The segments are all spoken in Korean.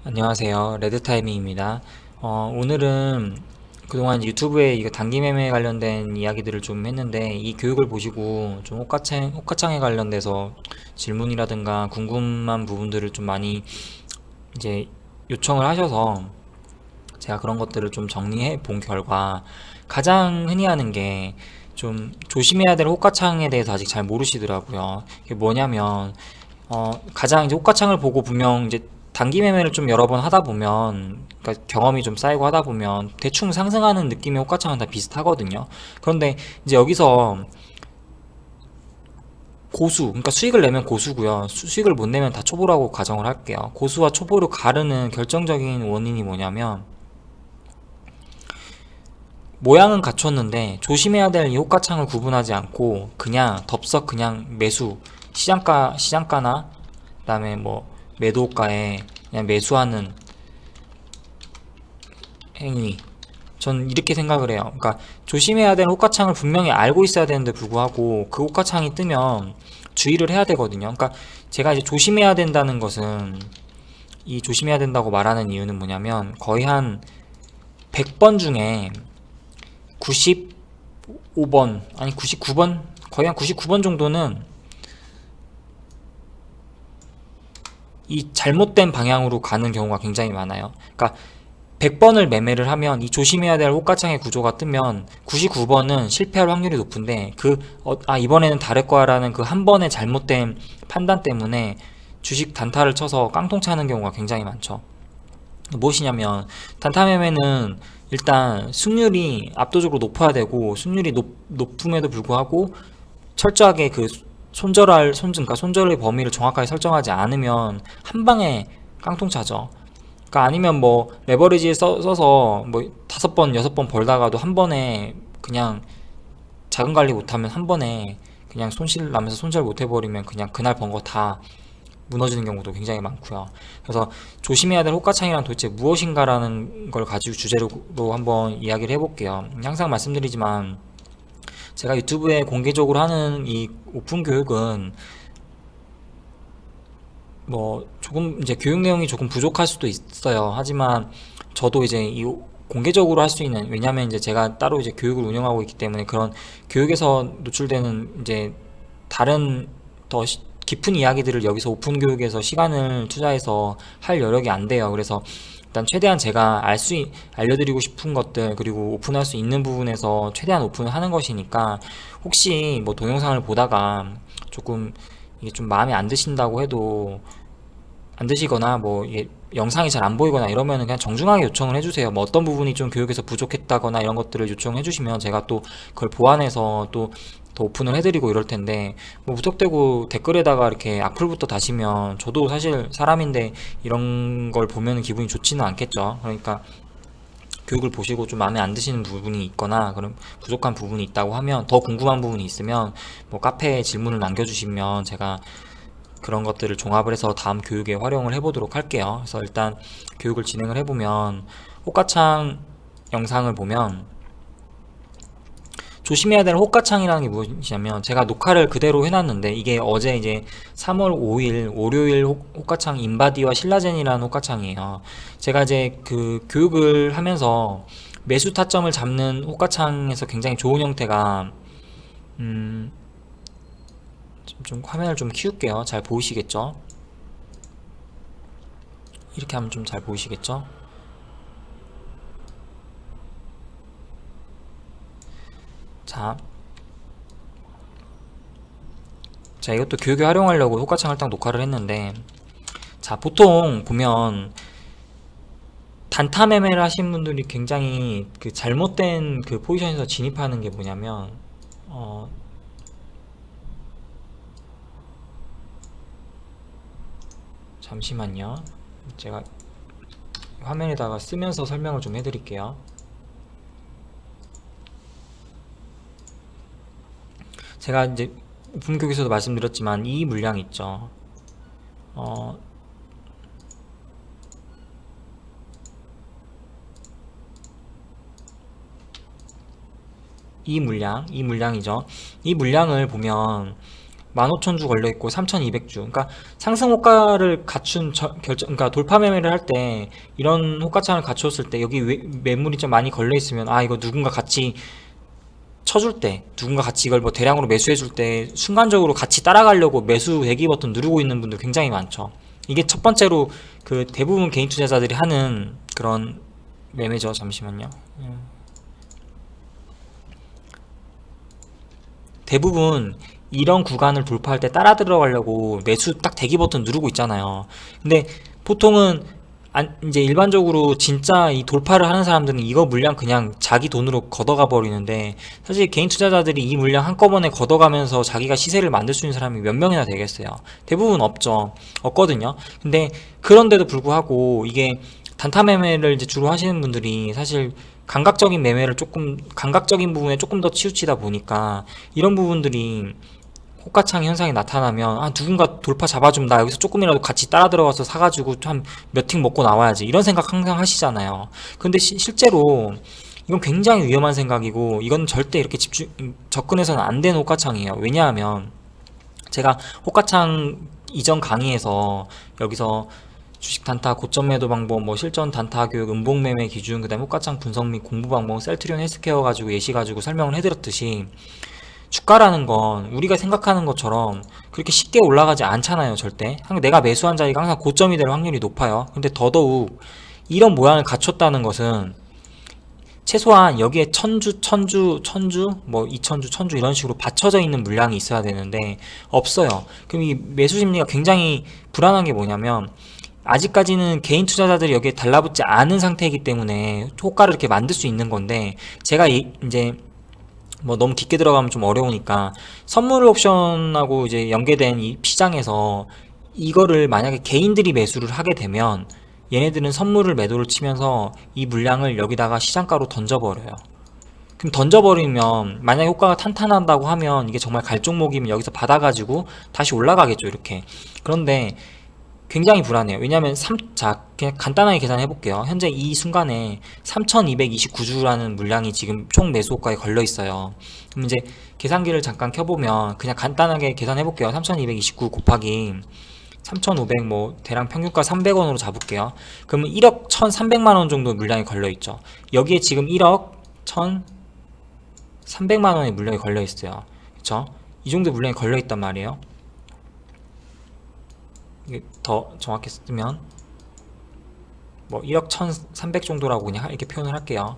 안녕하세요. 레드타이밍입니다. 오늘은 그동안 유튜브에 이거 단기 매매 관련된 이야기들을 좀 했는데 이 교육을 보시고 좀 호가창에 관련돼서 질문이라든가 궁금한 부분들을 좀 많이 이제 요청을 하셔서 제가 그런 것들을 좀 정리해 본 결과 가장 흔히 하는 게 좀 조심해야 될 호가창에 대해서 아직 잘 모르시더라고요. 이게 뭐냐면 가장 이제 호가창을 보고 분명 이제 단기 매매를 좀 여러 번 하다 보면, 그러니까 경험이 좀 쌓이고 하다 보면 대충 상승하는 느낌의 호가창은 다 비슷하거든요. 그런데 이제 여기서 고수, 그러니까 수익을 내면 고수고요. 수익을 못 내면 다 초보라고 가정을 할게요. 고수와 초보를 가르는 결정적인 원인이 뭐냐면 모양은 갖췄는데 조심해야 될 이 호가창을 구분하지 않고 그냥 덥석 그냥 매수, 시장가나 그다음에 뭐 매도가에 그냥 매수하는 행위. 전 이렇게 생각을 해요. 그러니까 조심해야 되는 호가창을 분명히 알고 있어야 되는데 불구하고 그 호가창이 뜨면 주의를 해야 되거든요. 그러니까 제가 이제 조심해야 된다는 것은 이 조심해야 된다고 말하는 이유는 뭐냐면 거의 한 100번 중에 95번 아니 99번 거의 한 99번 정도는 이 잘못된 방향으로 가는 경우가 굉장히 많아요. 그러니까 100번을 매매를 하면 이 조심해야 될 호가창의 구조가 뜨면 99번은 실패할 확률이 높은데 이번에는 다를 거야라는 그 한 번의 잘못된 판단 때문에 주식 단타를 쳐서 깡통 차는 경우가 굉장히 많죠. 무엇이냐면 단타 매매는 일단 승률이 압도적으로 높아야 되고 승률이 높음에도 불구하고 철저하게 그 그러니까 손절의 범위를 정확하게 설정하지 않으면 한 방에 깡통 차죠. 그러니까 아니면 뭐 레버리지 써서 뭐 5번, 6번 벌다가도 한 번에 그냥 자금 관리 못하면 한 번에 그냥 손실 나면서 손절 못 해버리면 그냥 그날 번 거 다 무너지는 경우도 굉장히 많고요. 그래서 조심해야 될 호가창이란 도대체 무엇인가라는 걸 가지고 주제로 한번 이야기를 해볼게요. 항상 말씀드리지만 제가 유튜브에 공개적으로 하는 이 오픈 교육은 뭐 조금 이제 교육 내용이 조금 부족할 수도 있어요. 하지만 저도 이제 이 공개적으로 할 수 있는, 왜냐면 이제 제가 따로 이제 교육을 운영하고 있기 때문에 그런 교육에서 노출되는 이제 다른 더 깊은 이야기들을 여기서 오픈 교육에서 시간을 투자해서 할 여력이 안 돼요. 그래서 일단 최대한 제가 알려드리고 싶은 것들, 그리고 오픈할 수 있는 부분에서 최대한 오픈을 하는 것이니까 혹시 뭐 동영상을 보다가 조금 이게 좀 마음에 안 드신다고 해도, 안 드시거나 뭐 이게 영상이 잘 안 보이거나 이러면은 그냥 정중하게 요청을 해주세요. 뭐 어떤 부분이 좀 교육에서 부족했다거나 이런 것들을 요청해 주시면 제가 또 그걸 보완해서 또 더 오픈을 해드리고 이럴 텐데, 뭐 무턱대고 댓글에다가 이렇게 악플부터 다시면 저도 사실 사람인데 이런 걸 보면 기분이 좋지는 않겠죠. 그러니까 교육을 보시고 좀 마음에 안 드시는 부분이 있거나 그럼 부족한 부분이 있다고 하면, 더 궁금한 부분이 있으면 뭐 카페에 질문을 남겨주시면 제가 그런 것들을 종합을 해서 다음 교육에 활용을 해보도록 할게요. 그래서 일단 교육을 진행을 해보면 호가창 영상을 보면 조심해야 될 호가창이라는 게 무엇이냐면, 제가 녹화를 그대로 해놨는데 이게 어제 이제 3월 5일 월요일 호가창 인바디와 신라젠이라는 호가창이에요. 제가 이제 그 교육을 하면서 매수 타점을 잡는 호가창에서 굉장히 좋은 형태가 음, 좀 화면을 좀 키울게요. 잘 보이시겠죠? 이렇게 하면 좀 잘 보이시겠죠? 자, 자, 이것도 교육에 활용하려고 효과창을 딱 녹화를 했는데, 자, 보통 보면 단타 매매를 하신 분들이 굉장히 그 잘못된 그 포지션에서 진입하는 게 뭐냐면, 어, 잠시만요. 제가 화면에다가 쓰면서 설명을 좀 해드릴게요. 제가 이제 오픈교육에서도 말씀드렸지만 이 물량 있죠. 어, 이 물량이죠. 이 물량을 보면 15,000주 걸려있고 3,200주. 그러니까 상승 호가를 갖춘 그러니까 돌파 매매를 할 때 이런 호가창을 갖췄을 때 여기 매물이 좀 많이 걸려있으면 아, 이거 누군가 같이 쳐줄 때, 누군가 같이 이걸 뭐 대량으로 매수해줄 때 순간적으로 같이 따라가려고 매수 대기 버튼 누르고 있는 분들 굉장히 많죠. 이게 첫 번째로 그 대부분 개인 투자자들이 하는 그런 매매죠. 잠시만요. 대부분 이런 구간을 돌파할 때 따라 들어가려고 매수 딱 대기 버튼 누르고 있잖아요. 근데 보통은 이제 일반적으로 진짜 이 돌파를 하는 사람들은 이거 물량 그냥 자기 돈으로 걷어가 버리는데, 사실 개인 투자자들이 이 물량 한꺼번에 걷어가면서 자기가 시세를 만들 수 있는 사람이 몇 명이나 되겠어요? 대부분 없거든요. 근데 그런데도 불구하고 이게 단타 매매를 이제 주로 하시는 분들이 사실 감각적인 매매를 감각적인 부분에 조금 더 치우치다 보니까 이런 부분들이 호가창 현상이 나타나면 아, 누군가 돌파 잡아주면 나 여기서 조금이라도 같이 따라 들어가서 사가지고 한 몇 팅 먹고 나와야지, 이런 생각 항상 하시잖아요. 근데 실제로 이건 굉장히 위험한 생각이고, 이건 절대 이렇게 접근해서는 안 되는 호가창이에요. 왜냐하면 제가 호가창 이전 강의에서 여기서 주식 단타, 고점 매도 방법, 뭐 실전 단타 교육, 음봉 매매 기준, 그다음에 호가창 분석 및 공부 방법, 셀트리온 헬스케어 가지고 예시 가지고 설명을 해드렸듯이, 주가라는 건 우리가 생각하는 것처럼 그렇게 쉽게 올라가지 않잖아요. 절대. 내가 매수한 자리가 항상 고점이 될 확률이 높아요. 근데 더더욱 이런 모양을 갖췄다는 것은 최소한 여기에 천주, 뭐 2,000주, 1,000주 이런 식으로 받쳐져 있는 물량이 있어야 되는데 없어요. 그럼 이 매수 심리가 굉장히 불안한 게 뭐냐면, 아직까지는 개인 투자자들이 여기에 달라붙지 않은 상태이기 때문에 호가를 이렇게 만들 수 있는 건데, 제가 이제 뭐 너무 깊게 들어가면 좀 어려우니까 선물 옵션하고 이제 연계된 이 시장에서 이거를 만약에 개인들이 매수를 하게 되면 얘네들은 선물을 매도를 치면서 이 물량을 여기다가 시장가로 던져버려요. 그럼 던져버리면 만약에 효과가 탄탄한다고 하면 이게 정말 갈 종목이면 여기서 받아가지고 다시 올라가겠죠, 이렇게. 그런데 굉장히 불안해요. 왜냐하면 자, 그냥 간단하게 계산해 볼게요. 현재 이 순간에 3,229주라는 물량이 지금 총 매수 호가에 걸려 있어요. 그럼 이제 계산기를 잠깐 켜보면 그냥 간단하게 계산해 볼게요. 3,229 곱하기 3,500, 뭐 대략 평균가 300원으로 잡을게요. 그러면 1억 1,300만원 정도 물량이 걸려 있죠. 여기에 지금 1억 1,300만원의 물량이 걸려 있어요. 그쵸? 이 정도 물량이 걸려 있단 말이에요. 이게 더 정확히 쓰면 뭐 1억 1,300 정도라고 그냥 이렇게 표현을 할게요.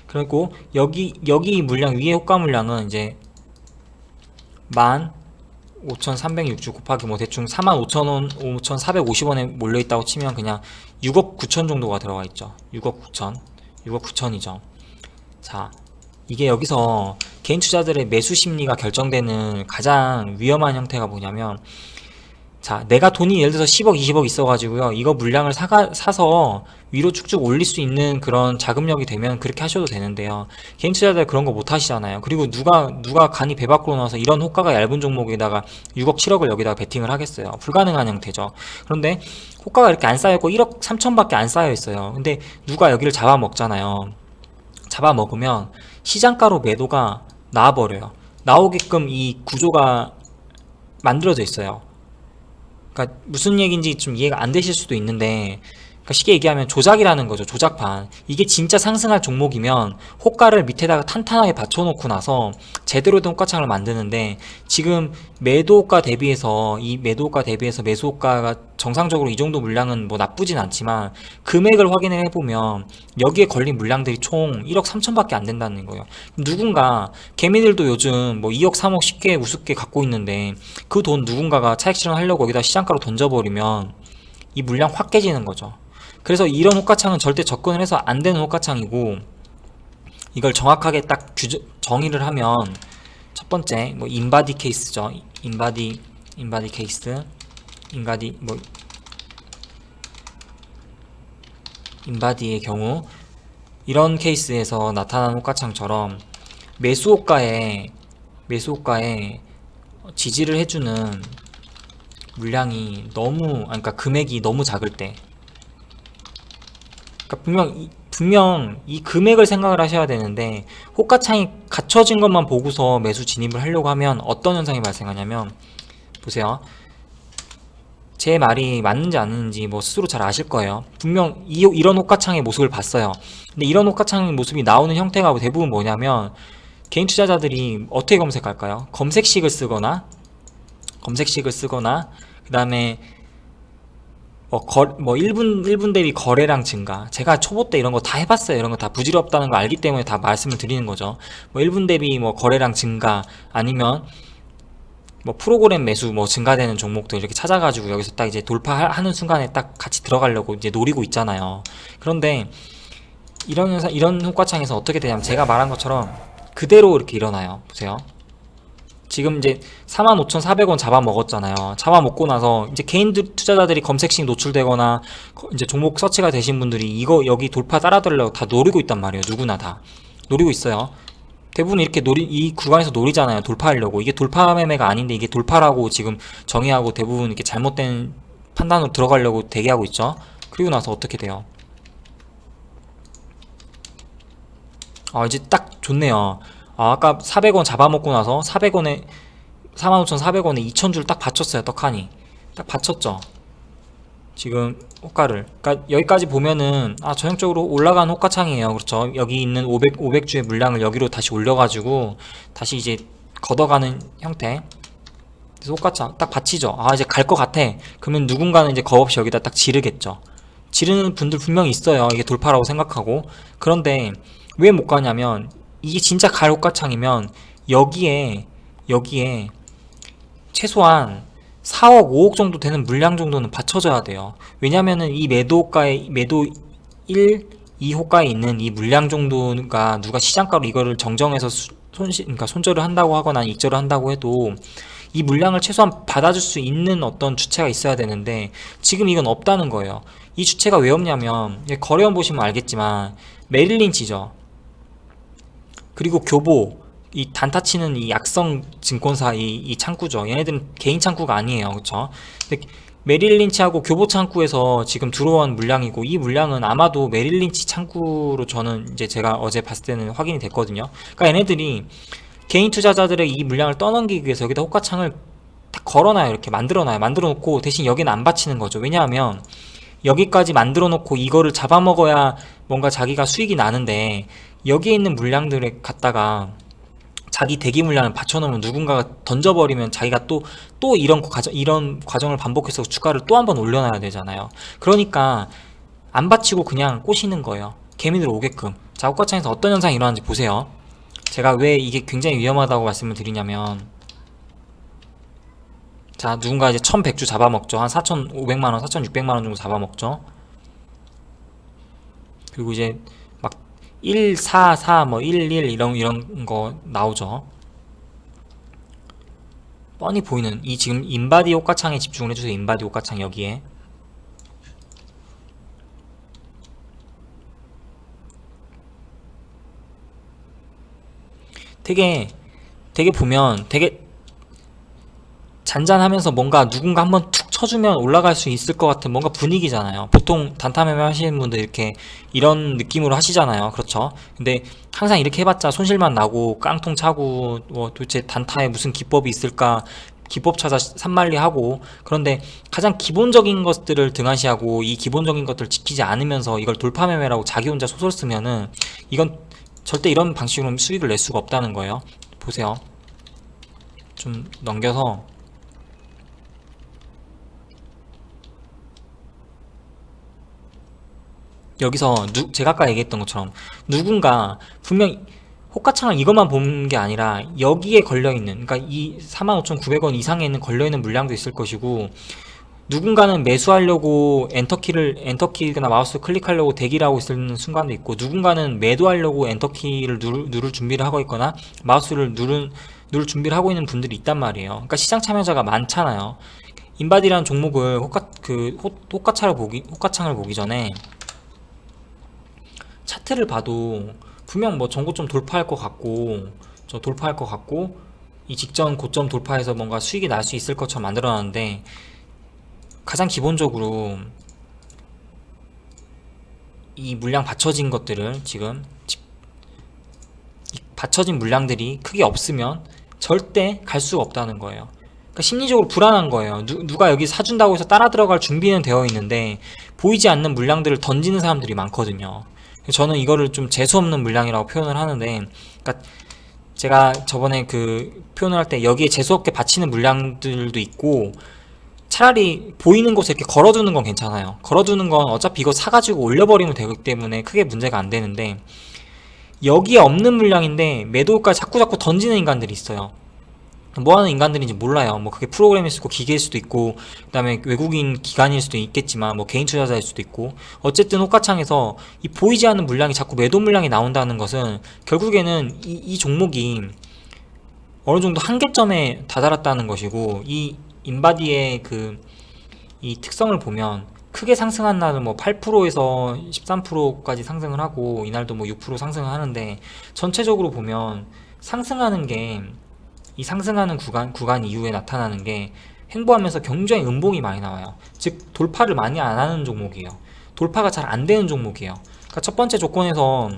그리고 여기 물량, 위에 호가 물량은 이제 15,306주 곱하기 뭐 대충 45,000원, 5,450원에 몰려 있다고 치면 그냥 6억 9천 정도가 들어가 있죠. 6억 9천이죠. 자, 이게 여기서 개인 투자들의 매수 심리가 결정되는 가장 위험한 형태가 뭐냐면, 자, 내가 돈이 예를 들어서 10억, 20억 있어가지고요, 이거 물량을 사서 위로 쭉쭉 올릴 수 있는 그런 자금력이 되면 그렇게 하셔도 되는데요. 개인 투자자들 그런 거 못 하시잖아요. 그리고 누가 간이 배 밖으로 나와서 이런 호가가 얇은 종목에다가 6억, 7억을 여기다가 베팅을 하겠어요. 불가능한 형태죠. 그런데 호가가 이렇게 안 쌓였고 1억 3천밖에 안 쌓여 있어요. 근데 누가 여기를 잡아먹잖아요. 잡아먹으면 시장가로 매도가 나와버려요. 나오게끔 이 구조가 만들어져 있어요. 그러니까 무슨 얘기인지 좀 이해가 안 되실 수도 있는데, 그러니까 쉽게 얘기하면 조작이라는 거죠. 조작판. 이게 진짜 상승할 종목이면 호가를 밑에다가 탄탄하게 받쳐놓고 나서 제대로 된 호가창을 만드는데, 지금 매도가 대비해서 매수 호가가 정상적으로 이 정도 물량은 뭐 나쁘진 않지만 금액을 확인을 해보면 여기에 걸린 물량들이 총 1억 3천밖에 안 된다는 거예요. 누군가, 개미들도 요즘 뭐 2억 3억 쉽게 우습게 갖고 있는데 그 돈 누군가가 차익 실현하려고 여기다 시장가로 던져버리면 이 물량 확 깨지는 거죠. 그래서 이런 호가창은 절대 접근을 해서 안 되는 호가창이고, 이걸 정확하게 딱 정의를 하면 첫 번째 뭐 인바디 케이스죠. 인바디 케이스, 인바디의 경우, 이런 케이스에서 나타나는 호가창처럼 매수 호가에 지지를 해주는 물량이 그러니까 금액이 너무 작을 때, 그러니까 분명 이 금액을 생각을 하셔야 되는데 호가창이 갖춰진 것만 보고서 매수 진입을 하려고 하면 어떤 현상이 발생하냐면, 보세요. 제 말이 맞는지 아닌지 뭐 스스로 잘 아실 거예요. 분명 이런 호가창의 모습을 봤어요. 근데 이런 호가창의 모습이 나오는 형태가 대부분 뭐냐면, 개인 투자자들이 어떻게 검색할까요? 검색식을 쓰거나 그 다음에 뭐 1분 대비 거래량 증가. 제가 초보 때 이런 거 다 해봤어요. 이런 거 다 부질없다는 거 알기 때문에 다 말씀을 드리는 거죠. 뭐 1분 대비 뭐 거래량 증가, 아니면 뭐 프로그램 매수 뭐 증가되는 종목들 이렇게 찾아가지고 여기서 딱 이제 돌파하는 순간에 딱 같이 들어가려고 이제 노리고 있잖아요. 그런데 이런 호가창에서 어떻게 되냐면, 제가 말한 것처럼 그대로 이렇게 일어나요. 보세요. 지금 이제 45,400원 잡아먹었잖아요. 잡아먹고 나서 이제 개인 투자자들이 검색식 노출되거나 이제 종목 서치가 되신 분들이 이거 여기 돌파 따라들으려고 다 노리고 있단 말이에요. 누구나 다 노리고 있어요. 대부분 이렇게 이 구간에서 노리잖아요. 돌파하려고. 이게 돌파 매매가 아닌데 이게 돌파라고 지금 정의하고 대부분 이렇게 잘못된 판단으로 들어가려고 대기하고 있죠. 그리고 나서 어떻게 돼요? 이제 딱 좋네요. 아까 400원 잡아먹고 나서 400원에 45,400원에 2,000줄 딱 받쳤어요. 떡하니 딱 받쳤죠. 지금 호가를, 그러니까 여기까지 보면은 전형적으로 올라간 호가창이에요. 그렇죠. 여기 있는 500주의 물량을 여기로 다시 올려가지고 다시 이제 걷어가는 형태. 그래서 호가창 딱 받치죠. 이제 갈 것 같아. 그러면 누군가는 이제 겁없이 여기다 딱 지르겠죠. 지르는 분들 분명히 있어요. 이게 돌파라고 생각하고. 그런데 왜 못 가냐면, 이게 진짜 갈 호가창이면 여기에 최소한 4억 5억 정도 되는 물량 정도는 받쳐줘야 돼요. 왜냐면은 이 매도 1, 2호가에 있는 이 물량 정도가 누가 시장가로 이거를 정정해서 그러니까 손절을 한다고 하거나 익절을 한다고 해도 이 물량을 최소한 받아줄 수 있는 어떤 주체가 있어야 되는데, 지금 이건 없다는 거예요. 이 주체가 왜 없냐면, 거래원 보시면 알겠지만 메릴린치죠. 그리고 교보, 이 단타 치는 이 약성 증권사 이 창구죠. 얘네들은 개인 창구가 아니에요. 그쵸? 근데 메릴린치하고 교보 창구에서 지금 들어온 물량이고, 이 물량은 아마도 메릴린치 창구로 저는 이제 제가 어제 봤을 때는 확인이 됐거든요. 그러니까 얘네들이 개인 투자자들의 이 물량을 떠넘기기 위해서 여기다 호가창을 딱 걸어놔요. 이렇게 만들어놔요. 만들어 놓고 대신 여기는 안 받치는 거죠. 왜냐하면 여기까지 만들어 놓고 이거를 잡아먹어야 뭔가 자기가 수익이 나는데, 여기에 있는 물량들에 갖다가 자기 대기 물량을 받쳐놓으면 누군가가 던져버리면 자기가 또 이런 과정을 반복해서 주가를 또 한 번 올려놔야 되잖아요. 그러니까 안 받치고 그냥 꼬시는 거예요. 개미들 오게끔. 자, 호가창에서 어떤 현상이 일어나는지 보세요. 제가 왜 이게 굉장히 위험하다고 말씀을 드리냐면, 자, 누군가 이제 1100주 잡아먹죠. 한 4,500만원, 4,600만원 정도 잡아먹죠. 그리고 이제 막 144, 뭐 11 이런 거 나오죠. 뻔히 보이는 이 지금 인바디 호가창에 집중을 해주세요. 인바디 호가창 여기에. 되게 보면 되게 잔잔하면서 뭔가 누군가 한번 툭 쳐주면 올라갈 수 있을 것 같은 뭔가 분위기잖아요. 보통 단타 매매 하시는 분들 이렇게 이런 느낌으로 하시잖아요. 그렇죠? 근데 항상 이렇게 해봤자 손실만 나고 깡통 차고, 뭐 도대체 단타에 무슨 기법이 있을까, 기법 찾아 산만리하고. 그런데 가장 기본적인 것들을 등한시하고 이 기본적인 것들을 지키지 않으면서 이걸 돌파 매매라고 자기 혼자 소설 쓰면은, 이건 절대 이런 방식으로 수익을 낼 수가 없다는 거예요. 보세요. 좀 넘겨서, 여기서 제가 아까 얘기했던 것처럼 누군가 분명 호가창을 이것만 보는 게 아니라 여기에 걸려있는, 그러니까 이 45,900원 이상에 있는 걸려있는 물량도 있을 것이고, 누군가는 매수하려고 엔터키나 마우스 클릭하려고 대기를 하고 있는 순간도 있고, 누군가는 매도하려고 엔터키를 누를 준비를 하고 있거나 마우스를 누를 준비를 하고 있는 분들이 있단 말이에요. 그러니까 시장 참여자가 많잖아요. 인바디라는 종목을 호가창을 보기 전에 차트를 봐도 분명 뭐 전고점 돌파할 것 같고, 이 직전 고점 돌파해서 뭔가 수익이 날 수 있을 것처럼 만들어놨는데, 가장 기본적으로 이 물량 받쳐진 것들을 지금 이 받쳐진 물량들이 크게 없으면 절대 갈 수가 없다는 거예요. 그러니까 심리적으로 불안한 거예요. 누가 여기 사준다고 해서 따라 들어갈 준비는 되어 있는데 보이지 않는 물량들을 던지는 사람들이 많거든요. 저는 이거를 좀 재수없는 물량이라고 표현을 하는데, 그러니까 제가 저번에 그 표현을 할 때 여기에 재수없게 받치는 물량들도 있고, 차라리 보이는 곳에 이렇게 걸어두는 건 괜찮아요. 걸어두는 건 어차피 이거 사가지고 올려버리면 되기 때문에 크게 문제가 안 되는데, 여기에 없는 물량인데 매도까지 자꾸자꾸 던지는 인간들이 있어요. 뭐하는 인간들인지 몰라요. 뭐 그게 프로그램일 수도 있고 기계일 수도 있고, 그 다음에 외국인 기관일 수도 있겠지만 뭐 개인 투자자일 수도 있고, 어쨌든 호가창에서 이 보이지 않는 물량이 자꾸 매도 물량이 나온다는 것은 결국에는 이 종목이 어느 정도 한계점에 다다랐다는 것이고, 이 인바디의 이 특성을 보면 크게 상승한 날은 뭐 8%에서 13%까지 상승을 하고, 이날도 뭐 6% 상승을 하는데, 전체적으로 보면 상승하는 게, 이 상승하는 구간 이후에 나타나는 게 횡보하면서 굉장히 음봉이 많이 나와요. 즉 돌파를 많이 안 하는 종목이에요. 돌파가 잘 안 되는 종목이에요. 그러니까 첫 번째 조건에서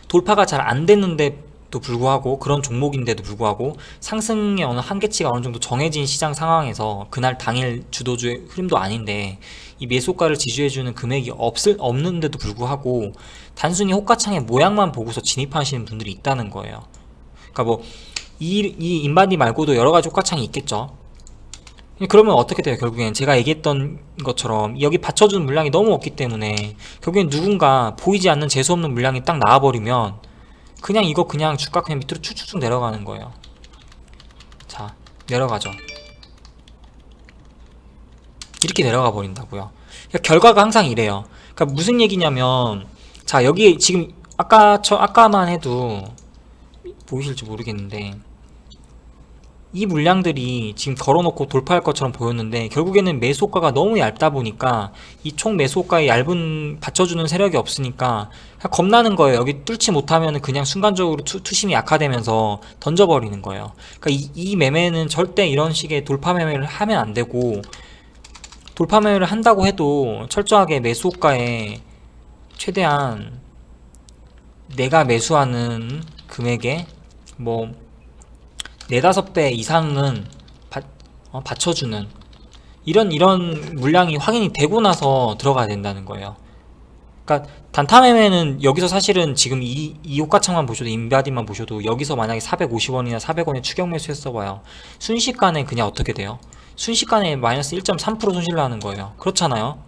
돌파가 잘 안 됐는데도 불구하고, 그런 종목인데도 불구하고 상승의 어느 한계치가 어느 정도 정해진 시장 상황에서 그날 당일 주도주의 흐름도 아닌데 이 매수가를 지지해주는 금액이 없는데도 불구하고 단순히 호가창의 모양만 보고서 진입하시는 분들이 있다는 거예요. 그러니까 뭐 이 인바디 말고도 여러가지 호가창이 있겠죠. 그러면 어떻게 돼요? 결국엔 제가 얘기했던 것처럼 여기 받쳐주는 물량이 너무 없기 때문에 결국엔 누군가 보이지 않는 재수없는 물량이 딱 나와버리면 그냥 이거 그냥 주가 그냥 밑으로 쭉쭉쭉 내려가는 거예요. 자, 내려가죠. 이렇게 내려가 버린다고요. 그러니까 결과가 항상 이래요. 그러니까 무슨 얘기냐면, 자, 여기 지금 아까만 해도 보이실지 모르겠는데 이 물량들이 지금 걸어놓고 돌파할 것처럼 보였는데 결국에는 매수가가 너무 얇다 보니까 이 총 매수가에 얇은 받쳐주는 세력이 없으니까 그냥 겁나는 거예요. 여기 뚫지 못하면 그냥 순간적으로 투심이 약화되면서 던져버리는 거예요. 그러니까 이 매매는 절대 이런 식의 돌파 매매를 하면 안 되고, 돌파 매매를 한다고 해도 철저하게 매수가에 최대한 내가 매수하는 금액에 뭐 4~5배 이상은 받쳐주는 이런 물량이 확인이 되고 나서 들어가야 된다는 거예요. 그러니까 단타 매매는 여기서 사실은 지금 이 호가창만 보셔도, 인바디만 보셔도 여기서 만약에 450원이나 400원에 추격 매수했어 봐요. 순식간에 그냥 어떻게 돼요? 순식간에 마이너스 1.3% 손실 나는 거예요. 그렇잖아요.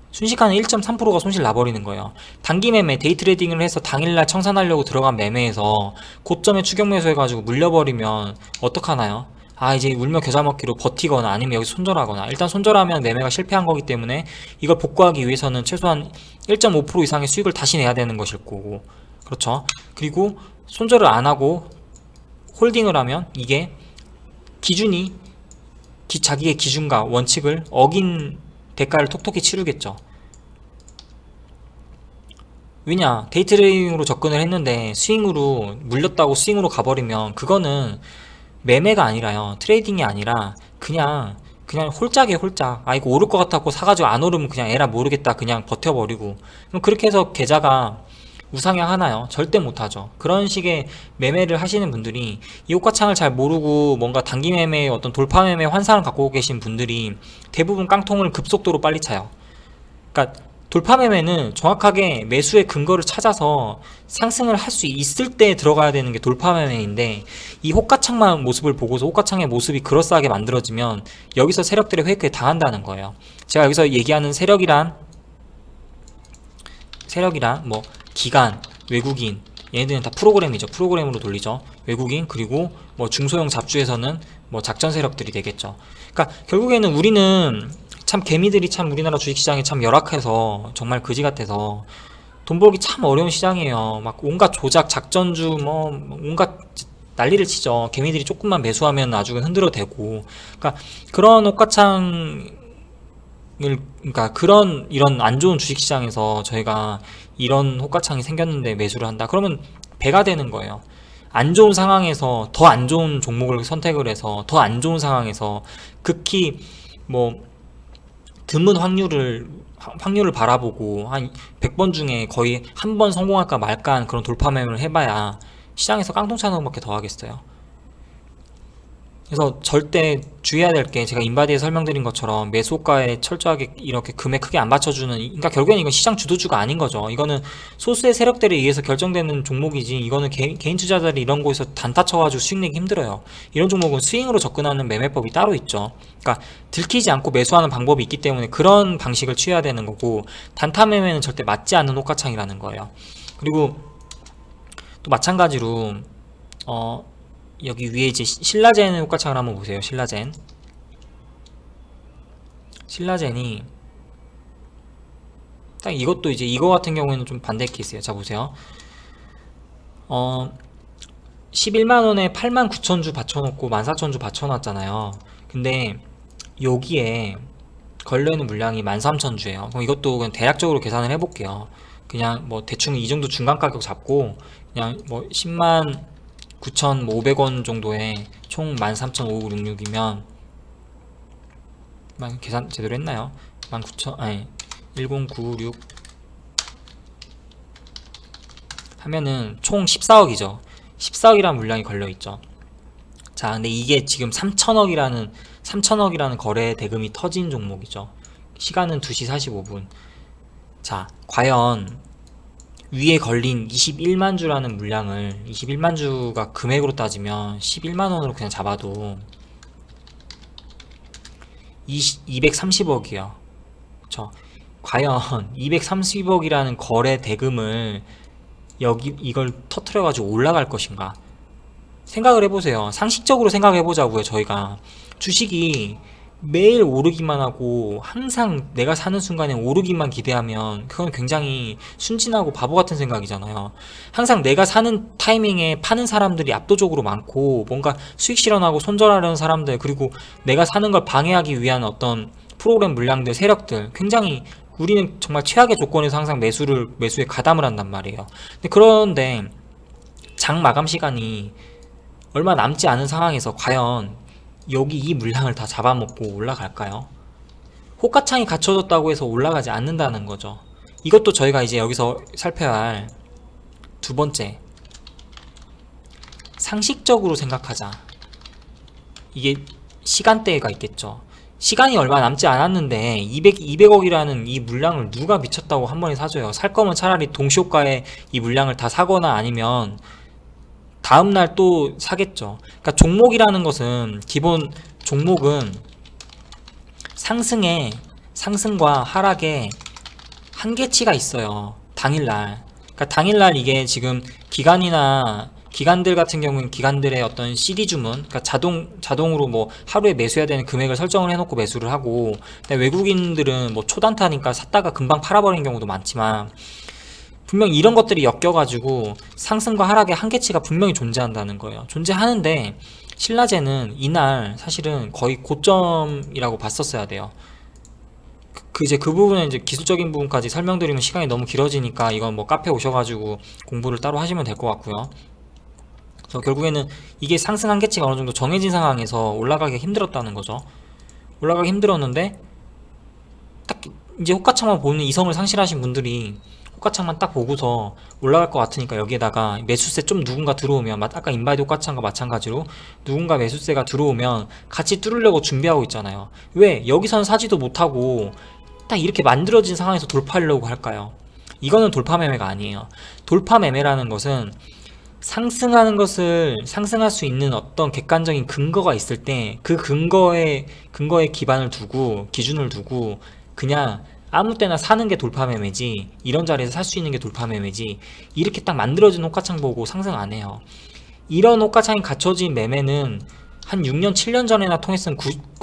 순식간에 1.3%가 손실 나버리는 거예요. 단기 매매, 데이 트레이딩을 해서 당일날 청산하려고 들어간 매매에서 고점에 추격 매수해가지고 물려버리면 어떡하나요? 아, 이제 울며 겨자 먹기로 버티거나 아니면 여기 손절하거나, 일단 손절하면 매매가 실패한 거기 때문에 이걸 복구하기 위해서는 최소한 1.5% 이상의 수익을 다시 내야 되는 것일 거고, 그렇죠? 그리고 손절을 안 하고 홀딩을 하면 이게 기준이 자기의 기준과 원칙을 어긴 대가를 톡톡히 치르겠죠. 왜냐, 데이트레이딩으로 접근을 했는데 스윙으로 물렸다고 스윙으로 가버리면 그거는 매매가 아니라요, 트레이딩이 아니라 그냥 홀짝이에요. 홀짝. 아, 이거 오를 것 같았고 사가지고 안 오르면 그냥 에라 모르겠다 그냥 버텨버리고, 그럼 그렇게 해서 계좌가 우상향 하나요? 절대 못하죠. 그런 식의 매매를 하시는 분들이, 이 호가창을 잘 모르고 뭔가 단기 매매, 어떤 돌파 매매 환상을 갖고 계신 분들이 대부분 깡통을 급속도로 빨리 차요. 그러니까 돌파 매매는 정확하게 매수의 근거를 찾아서 상승을 할 수 있을 때 들어가야 되는 게 돌파 매매인데, 이 호가창만 모습을 보고서 호가창의 모습이 그럴싸하게 만들어지면 여기서 세력들의 페이크에 당한다는 거예요. 제가 여기서 얘기하는 세력이란 뭐 기관, 외국인, 얘네들은 다 프로그램이죠. 프로그램으로 돌리죠. 외국인, 그리고 뭐 중소형 잡주에서는 뭐 작전 세력들이 되겠죠. 그러니까 결국에는 우리는 참, 개미들이 참 우리나라 주식시장이 참 열악해서 정말 그지 같아서 돈 벌기 참 어려운 시장이에요. 막 온갖 조작, 작전주, 뭐 온갖 난리를 치죠. 개미들이 조금만 매수하면 나중에 흔들어 대고. 그러니까 그런 호가창을, 그러니까 이런 안 좋은 주식시장에서 저희가 이런 호가창이 생겼는데 매수를 한다 그러면 배가 되는 거예요. 안 좋은 상황에서 더 안 좋은 종목을 선택을 해서 더 안 좋은 상황에서 극히 뭐 드문 확률을 바라보고 한 100번 중에 거의 한 번 성공할까 말까 한 그런 돌파 매매를 해봐야 시장에서 깡통 차는 것밖에 더 하겠어요. 그래서 절대 주의해야 될 게, 제가 인바디에 설명드린 것처럼 매수가에 철저하게 이렇게 금액 크게 안 받쳐주는, 그러니까 결국엔 이건 시장 주도주가 아닌 거죠. 이거는 소수의 세력들에 의해서 결정되는 종목이지, 이거는 개인 투자자들이 이런 곳에서 단타 쳐가지고 수익 내기 힘들어요. 이런 종목은 스윙으로 접근하는 매매법이 따로 있죠. 그러니까 들키지 않고 매수하는 방법이 있기 때문에 그런 방식을 취해야 되는 거고, 단타 매매는 절대 맞지 않는 호가창이라는 거예요. 그리고 또 마찬가지로 여기 위에 이제 신라젠 효과창을 한번 보세요. 신라젠이 딱 이것도 이제 이거 같은 경우에는 좀 반대 케이스예요. 자 보세요. 11만원에 89,000주 받쳐놓고 14,000주 받쳐놨잖아요. 근데 여기에 걸려있는 물량이 13,000주예요. 그럼 이것도 그냥 대략적으로 계산을 해볼게요. 그냥 뭐 대충 이 정도 중간 가격 잡고 그냥 뭐 10만 9,500원 정도에 총 13,566이면, 계산 제대로 했나요? 19,000, 아니 1096 하면은 총 14억이죠. 14억이라는 물량이 걸려있죠. 자, 근데 이게 지금 3천억이라는 거래 대금이 터진 종목이죠. 시간은 2시 45분. 자, 과연 위에 걸린 21만 주라는 물량을, 21만 주가 금액으로 따지면 11만 원으로 그냥 잡아도 230억이요. 그쵸? 과연 230억이라는 거래 대금을 이걸 터트려가지고 올라갈 것인가? 생각을 해보세요. 상식적으로 생각해보자고요. 저희가 주식이 매일 오르기만 하고 항상 내가 사는 순간에 오르기만 기대하면 그건 굉장히 순진하고 바보 같은 생각이잖아요. 항상 내가 사는 타이밍에 파는 사람들이 압도적으로 많고, 뭔가 수익 실현하고 손절하려는 사람들, 그리고 내가 사는 걸 방해하기 위한 어떤 프로그램 물량들, 세력들, 굉장히 우리는 정말 최악의 조건에서 항상 매수에 가담을 한단 말이에요. 그런데 장 마감 시간이 얼마 남지 않은 상황에서 과연 여기 이 물량을 다 잡아먹고 올라갈까요? 호가창이 갖춰졌다고 해서 올라가지 않는다는 거죠. 이것도 저희가 이제 여기서 살펴야 할 두 번째, 상식적으로 생각하자. 이게 시간대가 있겠죠. 시간이 얼마 남지 않았는데 200억이라는 이 물량을 누가 미쳤다고 한 번에 사줘요. 살 거면 차라리 동시호가에 이 물량을 다 사거나 아니면 다음날 또 사겠죠. 그러니까 종목이라는 것은, 기본 종목은 상승과 하락에 한계치가 있어요. 당일날. 그러니까 당일날 이게 지금 기관들 같은 경우는 기관들의 어떤 CD 주문, 그러니까 자동으로 뭐 하루에 매수해야 되는 금액을 설정을 해놓고 매수를 하고, 근데 외국인들은 뭐 초단타니까 샀다가 금방 팔아버리는 경우도 많지만, 분명 이런 것들이 엮여가지고 상승과 하락의 한계치가 분명히 존재한다는 거예요. 존재하는데 신라젠은 이날 사실은 거의 고점이라고 봤었어야 돼요. 이제 그 부분은 이제 기술적인 부분까지 설명드리면 시간이 너무 길어지니까 이건 뭐 카페 오셔가지고 공부를 따로 하시면 될 것 같고요. 그래서 결국에는 이게 상승 한계치가 어느 정도 정해진 상황에서 올라가기 힘들었다는 거죠. 올라가기 힘들었는데 딱 이제 호가창만 보는 이성을 상실하신 분들이 호가창만 딱 보고서 올라갈 것 같으니까 여기에다가 매수세 좀 누군가 들어오면, 아까 인바이드 호가창과 마찬가지로 누군가 매수세가 들어오면 같이 뚫으려고 준비하고 있잖아요. 왜 여기선 사지도 못하고 딱 이렇게 만들어진 상황에서 돌파하려고 할까요? 이거는 돌파 매매가 아니에요. 돌파 매매라는 것은 상승할 수 있는 어떤 객관적인 근거가 있을 때 그 근거에 기준을 두고 그냥 아무 때나 사는 게 돌파 매매지, 이런 자리에서 살 수 있는 게 돌파 매매지, 이렇게 딱 만들어진 호가창 보고 상승 안 해요. 이런 호가창이 갖춰진 매매는 한 6년 7년 전에나 통했으면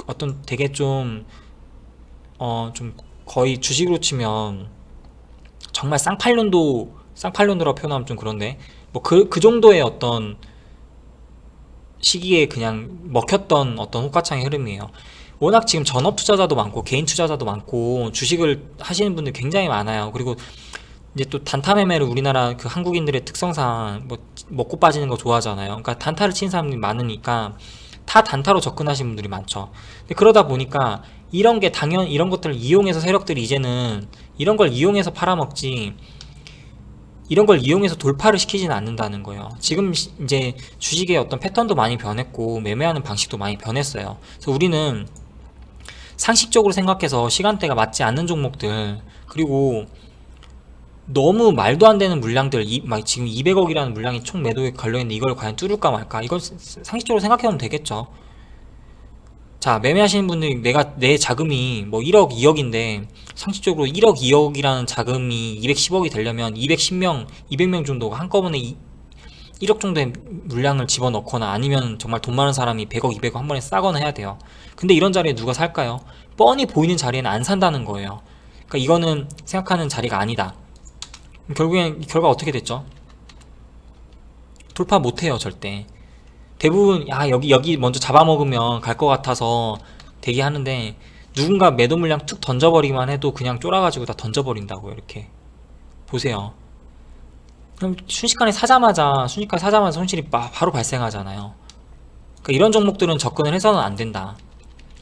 어떤 되게 좀 거의 주식으로 치면 정말 쌍팔년도라고 표현하면 좀 그런데, 뭐 그 정도의 어떤 시기에 그냥 먹혔던 어떤 호가창의 흐름이에요. 워낙 지금 전업 투자자도 많고 개인 투자자도 많고 주식을 하시는 분들 굉장히 많아요. 그리고 이제 또 단타 매매를 우리나라 그 한국인들의 특성상 뭐 먹고 빠지는 거 좋아하잖아요. 그러니까 단타를 치는 사람들이 많으니까 다 단타로 접근하시는 분들이 많죠. 근데 그러다 보니까 이런 게 이런 것들을 이용해서 세력들이 이제는 이런 걸 이용해서 팔아먹지, 이런 걸 이용해서 돌파를 시키지는 않는다는 거예요. 지금 이제 주식의 어떤 패턴도 많이 변했고 매매하는 방식도 많이 변했어요. 그래서 우리는 상식적으로 생각해서 시간대가 맞지 않는 종목들, 그리고 너무 말도 안 되는 물량들, 막 지금 200억이라는 물량이 총 매도에 걸려있는데 이걸 과연 뚫을까 말까, 이걸 상식적으로 생각해보면 되겠죠. 자, 매매하시는 분들이 내 자금이 뭐 1억 2억인데 상식적으로 1억 2억이라는 자금이 210억이 되려면 210명 200명 정도가 한꺼번에 1억 정도의 물량을 집어넣거나, 아니면 정말 돈 많은 사람이 100억 200억 한 번에 싸거나 해야 돼요. 근데 이런 자리에 누가 살까요? 뻔히 보이는 자리에는 안 산다는 거예요. 그러니까 이거는 생각하는 자리가 아니다. 결국엔 결과 어떻게 됐죠? 돌파 못해요, 절대. 대부분 여기 먼저 잡아먹으면 갈 것 같아서 대기하는데, 누군가 매도 물량 툭 던져버리기만 해도 그냥 쫄아가지고 다 던져버린다고요. 이렇게 보세요. 그럼 순식간에 사자마자 손실이 바로 발생하잖아요. 그러니까 이런 종목들은 접근을 해서는 안 된다.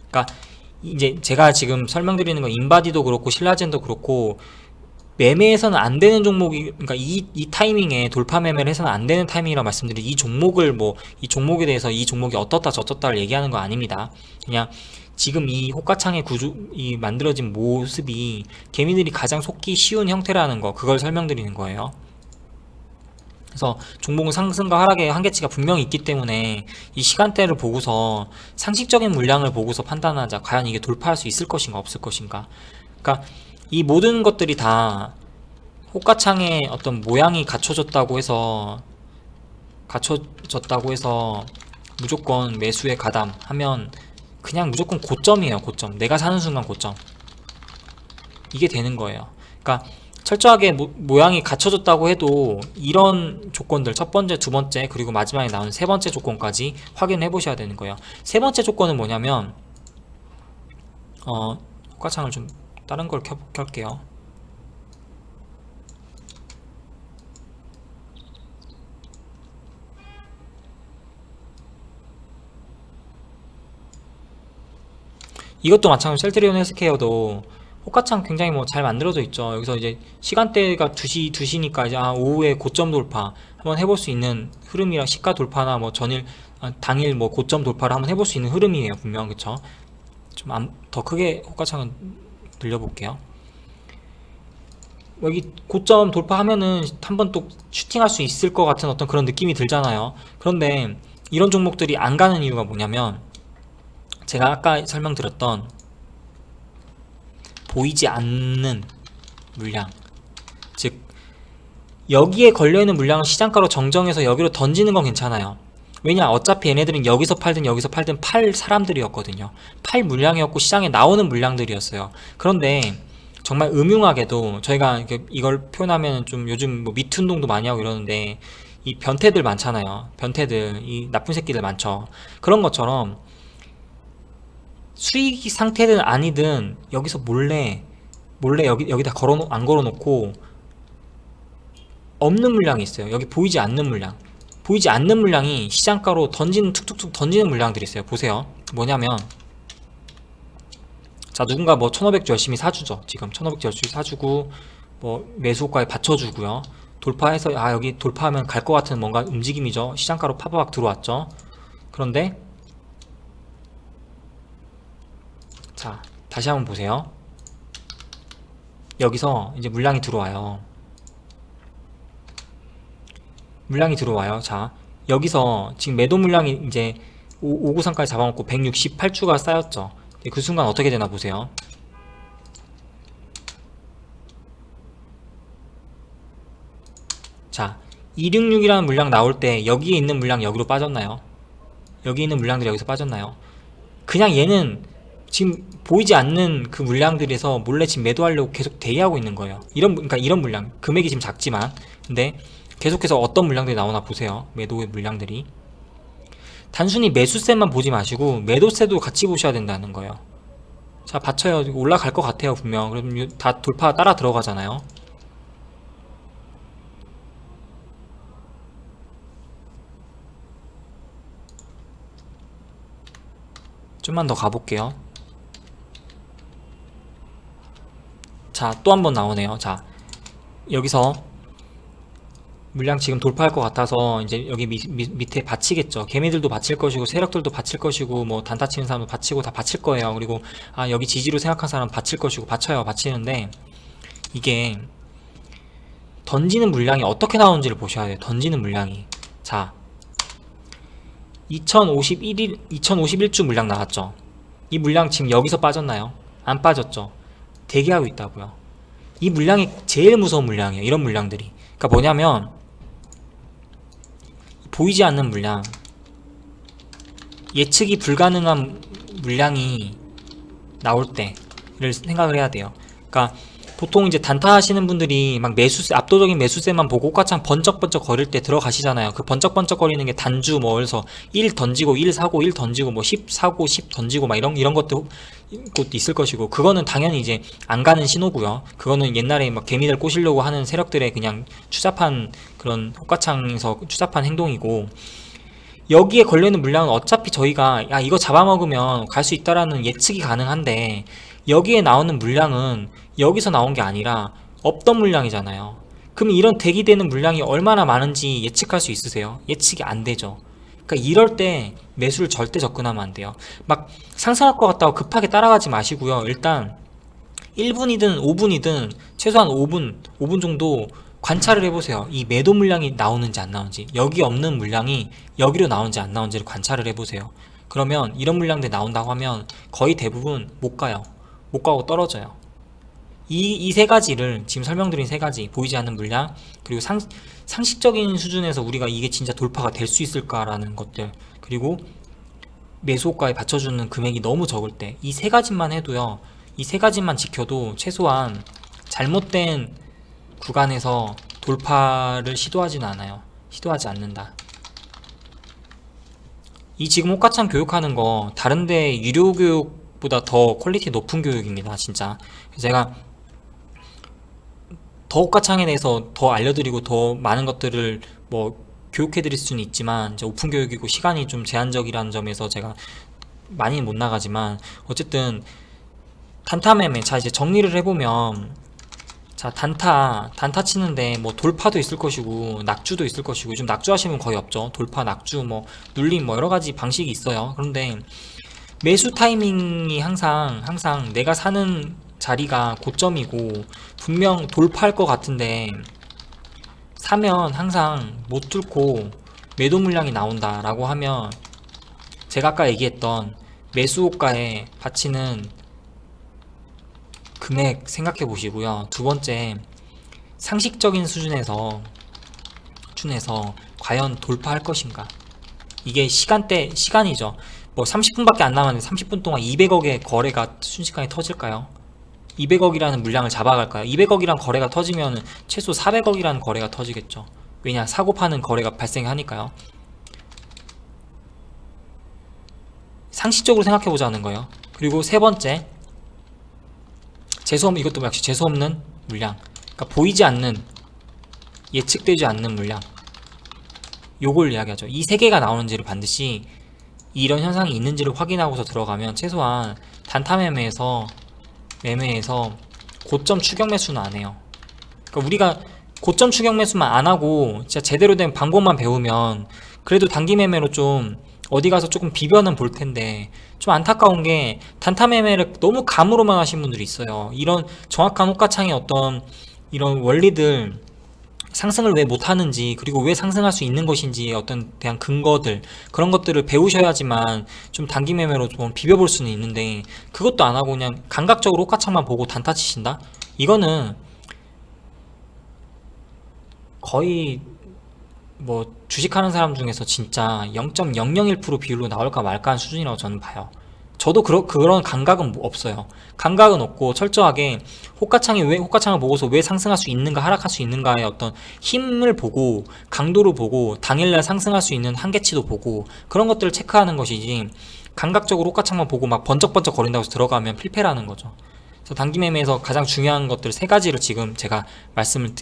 그러니까 이제 제가 지금 설명드리는 건 인바디도 그렇고 신라젠도 그렇고 매매해서는 안 되는 종목이, 그러니까 이 타이밍에 돌파 매매를 해서는 안 되는 타이밍이라고 말씀드린, 이 종목을 이 종목에 대해서 이 종목이 어떻다 저떻다를 얘기하는 거 아닙니다. 그냥 지금 이 호가창의 이 만들어진 모습이 개미들이 가장 속기 쉬운 형태라는 거, 그걸 설명드리는 거예요. 그래서 종목은 상승과 하락의 한계치가 분명히 있기 때문에 이 시간대를 보고서 상식적인 물량을 보고서 판단하자. 과연 이게 돌파할 수 있을 것인가 없을 것인가. 그러니까 이 모든 것들이 다 호가창의 어떤 모양이 갖춰졌다고 해서 무조건 매수에 가담하면 그냥 무조건 고점이에요. 고점. 내가 사는 순간 고점. 이게 되는 거예요. 그러니까 철저하게 모양이 갖춰졌다고 해도 이런 조건들, 첫 번째, 두 번째, 그리고 마지막에 나오는 세 번째 조건까지 확인해 보셔야 되는 거예요. 세 번째 조건은 뭐냐면 호가창을 좀 다른 걸 켤게요. 이것도 마찬가지로 셀트리온 헬스케어도 호가창 굉장히 뭐 잘 만들어져 있죠. 여기서 이제 시간대가 2시니까 이제 오후에 고점 돌파 한번 해볼 수 있는 흐름이랑, 시가 돌파나 뭐 당일 뭐 고점 돌파를 한번 해볼 수 있는 흐름이에요, 분명. 그쵸? 좀 더 크게 호가창은 늘려볼게요. 여기 고점 돌파하면은 한번 또 슈팅할 수 있을 것 같은 어떤 그런 느낌이 들잖아요. 그런데 이런 종목들이 안 가는 이유가 뭐냐면, 제가 아까 설명드렸던 보이지 않는 물량, 즉 여기에 걸려있는 물량을 시장가로 정정해서 여기로 던지는 건 괜찮아요. 왜냐, 어차피 얘네들은 여기서 팔든 팔 사람들이었거든요. 팔 물량이었고 시장에 나오는 물량들이었어요. 그런데 정말 음흉하게도 저희가 이걸 표현하면 좀 요즘 뭐 미투 운동도 많이 하고 이러는데, 이 변태들 많잖아요. 변태들, 이 나쁜 새끼들 많죠. 그런 것처럼 수익 상태든 아니든 여기서 몰래 여기다 안 걸어놓고 없는 물량이 있어요. 여기 보이지 않는 물량이 시장가로 툭툭툭 던지는 물량들이 있어요. 보세요. 뭐냐면, 자, 누군가 뭐 1500주 열심히 사주죠. 지금 1500주 열심히 사주고 뭐 매수가에 받쳐주고요. 돌파해서 여기 돌파하면 갈 것 같은 뭔가 움직임이죠. 시장가로 파바박 들어왔죠. 그런데 자, 다시 한번 보세요. 여기서 이제 물량이 들어와요. 자, 여기서 지금 매도 물량이 이제 593까지 잡아먹고 168주가 쌓였죠. 그 순간 어떻게 되나 보세요. 자, 266이라는 물량 나올 때 여기에 있는 물량 여기로 빠졌나요? 여기 있는 물량들이 여기서 빠졌나요? 그냥 얘는 지금 보이지 않는 그 물량들에서 몰래 지금 매도하려고 계속 대기하고 있는 거예요. 그러니까 이런 물량, 금액이 지금 작지만, 근데 계속해서 어떤 물량들이 나오나 보세요. 매도의 물량들이. 단순히 매수세만 보지 마시고 매도세도 같이 보셔야 된다는 거예요. 자, 받쳐요. 올라갈 것 같아요, 분명. 그럼 다 돌파 따라 들어가잖아요. 좀만 더 가볼게요. 자, 또 한 번 나오네요. 자, 여기서 물량 지금 돌파할 것 같아서 이제 여기 밑에 받치겠죠. 개미들도 받칠 것이고 세력들도 받칠 것이고 뭐 단타 치는 사람도 받치고 다 받칠 거예요. 그리고 아, 여기 지지로 생각한 사람 받칠 것이고 받치는데 이게 던지는 물량이 어떻게 나오는지를 보셔야 돼요. 던지는 물량이. 자, 2051주 물량 나왔죠. 이 물량 지금 여기서 빠졌나요? 안 빠졌죠. 대기하고 있다고요. 이 물량이 제일 무서운 물량이에요. 이런 물량들이. 그러니까 뭐냐면 보이지 않는 물량, 예측이 불가능한 물량이 나올 때를 생각을 해야 돼요. 그러니까 보통 이제 단타 하시는 분들이 막 매수세, 압도적인 매수세만 보고 호가창 번쩍번쩍 거릴 때 들어가시잖아요. 그 번쩍번쩍 거리는 게 단주 뭐 그래서 1 던지고 1 사고 1 던지고 뭐 10 사고 10 던지고 막 이런 것도 있을 것이고, 그거는 당연히 이제 안 가는 신호고요. 그거는 옛날에 막 개미들 꼬시려고 하는 세력들의 그냥 추잡한 그런 호가창에서 추잡한 행동이고, 여기에 걸려있는 물량은 어차피 저희가 야 이거 잡아먹으면 갈 수 있다라는 예측이 가능한데, 여기에 나오는 물량은 여기서 나온 게 아니라 없던 물량이잖아요. 그럼 이런 대기되는 물량이 얼마나 많은지 예측할 수 있으세요? 예측이 안 되죠. 그러니까 이럴 때 매수를 절대 접근하면 안 돼요. 막 상승할 것 같다고 급하게 따라가지 마시고요. 일단 1분이든 5분이든 최소한 5분 정도 관찰을 해보세요. 이 매도 물량이 나오는지 안 나오는지, 여기 없는 물량이 여기로 나오는지 안 나오는지를 관찰을 해보세요. 그러면 이런 물량들이 나온다고 하면 거의 대부분 못 가요. 못 가고 떨어져요. 이 세 가지를, 지금 설명드린 세 가지, 보이지 않는 물량, 그리고 상식적인 수준에서 우리가 이게 진짜 돌파가 될 수 있을까라는 것들, 그리고 매수호가에 받쳐주는 금액이 너무 적을 때, 이 세 가지만 해도요, 이 세 가지만 지켜도 최소한 잘못된 구간에서 돌파를 시도하지는 않아요. 시도하지 않는다. 이 지금 호가창 교육하는 거 다른데 유료 교육보다 더 퀄리티 높은 교육입니다. 진짜 제가 더 호가창에 대해서 더 알려드리고 더 많은 것들을 뭐 교육해드릴 수는 있지만, 이제 오픈 교육이고 시간이 좀 제한적이라는 점에서 제가 많이 못 나가지만, 어쨌든 단타 매매, 자 이제 정리를 해보면, 자 단타 치는데 뭐 돌파도 있을 것이고 낙주도 있을 것이고, 좀 낙주 하시는 분 거의 없죠. 돌파, 낙주, 뭐 눌림, 뭐 여러가지 방식이 있어요. 그런데 매수 타이밍이 항상 내가 사는 자리가 고점이고 분명 돌파할 것 같은데 사면 항상 못 뚫고 매도 물량이 나온다 라고 하면, 제가 아까 얘기했던 매수호가에 바치는 금액 생각해 보시고요. 두 번째, 상식적인 수준에서 과연 돌파할 것인가. 이게 시간이죠. 뭐 30분밖에 안 남았는데 30분 동안 200억의 거래가 순식간에 터질까요? 200억이라는 물량을 잡아갈까요? 200억이란 거래가 터지면 최소 400억이라는 거래가 터지겠죠. 왜냐? 사고 파는 거래가 발생하니까요. 상식적으로 생각해보자는 거예요. 그리고 세 번째, 이것도 역시 재수없는 물량. 그러니까 보이지 않는, 예측되지 않는 물량. 요걸 이야기하죠. 이 세 개가 나오는지를 반드시, 이런 현상이 있는지를 확인하고서 들어가면 최소한 단타 매매에서 고점 추격 매수는 안 해요. 그러니까 우리가 고점 추격 매수만 안 하고 진짜 제대로 된 방법만 배우면 그래도 단기 매매로 좀 어디 가서 조금 비벼는 볼 텐데, 좀 안타까운 게 단타 매매를 너무 감으로만 하신 분들이 있어요. 이런 정확한 호가창의 어떤 이런 원리들, 상승을 왜 못하는지, 그리고 왜 상승할 수 있는 것인지 어떤 대한 근거들, 그런 것들을 배우셔야지만 좀 단기 매매로 좀 비벼볼 수는 있는데, 그것도 안 하고 그냥 감각적으로 호가창만 보고 단타 치신다? 이거는 거의 뭐 주식하는 사람 중에서 진짜 0.001% 비율로 나올까 말까 하는 수준이라고 저는 봐요. 저도 그런 감각은 없어요. 감각은 없고 철저하게 호가창을 보고서 왜 상승할 수 있는가 하락할 수 있는가의 어떤 힘을 보고, 강도를 보고, 당일날 상승할 수 있는 한계치도 보고, 그런 것들을 체크하는 것이지, 감각적으로 호가창만 보고 막 번쩍번쩍 거린다고 해서 들어가면 필패라는 거죠. 그래서 단기 매매에서 가장 중요한 것들 세 가지를 지금 제가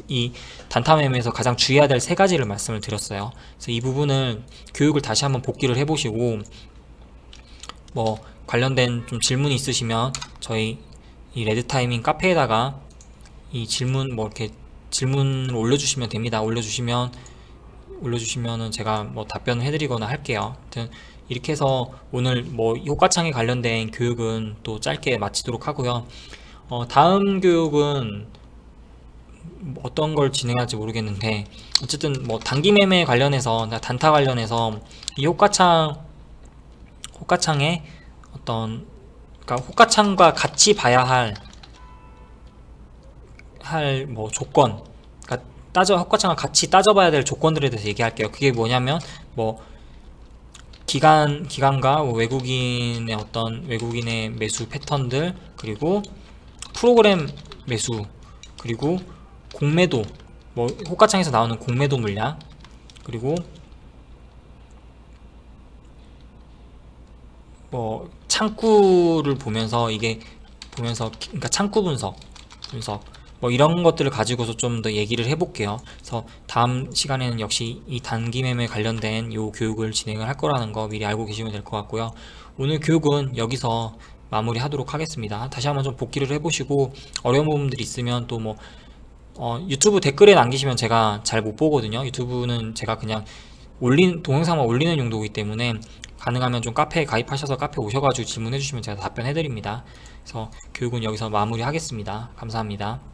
이 단타 매매에서 가장 주의해야 될 세 가지를 말씀을 드렸어요. 그래서 이 부분을 교육을 다시 한번 복기를 해보시고, 뭐 관련된 좀 질문이 있으시면 저희 이 레드타이밍 카페에다가 이 질문 뭐 이렇게 질문을 올려주시면 됩니다. 올려주시면은 제가 뭐 답변을 해드리거나 할게요. 아무튼 이렇게 해서 오늘 뭐 효과창에 관련된 교육은 또 짧게 마치도록 하고요. 다음 교육은 어떤 걸 진행할지 모르겠는데 어쨌든 뭐 단기 매매 관련해서 단타 관련해서 이 호가창의 어떤 그러니까 호가창과 같이 봐야 할 뭐 조건, 그러니까 호가창과 같이 따져봐야 될 조건들에 대해서 얘기할게요. 그게 뭐냐면 뭐 기관과 외국인의 매수 패턴들, 그리고 프로그램 매수, 그리고 공매도, 뭐 호가창에서 나오는 공매도 물량, 그리고 뭐 창구를 보면서 그러니까 창구 분석 뭐 이런 것들을 가지고서 좀 더 얘기를 해볼게요. 그래서 다음 시간에는 역시 이 단기 매매 관련된 요 교육을 진행을 할 거라는 거 미리 알고 계시면 될 것 같고요. 오늘 교육은 여기서 마무리 하도록 하겠습니다. 다시 한번 좀 복기를 해보시고 어려운 부분들이 있으면 또 뭐 유튜브 댓글에 남기시면 제가 잘 못 보거든요. 유튜브는 제가 그냥 동영상만 올리는 용도이기 때문에 가능하면 좀 카페에 가입하셔서 카페 오셔가지고 질문해 주시면 제가 답변해 드립니다. 그래서 교육은 여기서 마무리 하겠습니다. 감사합니다.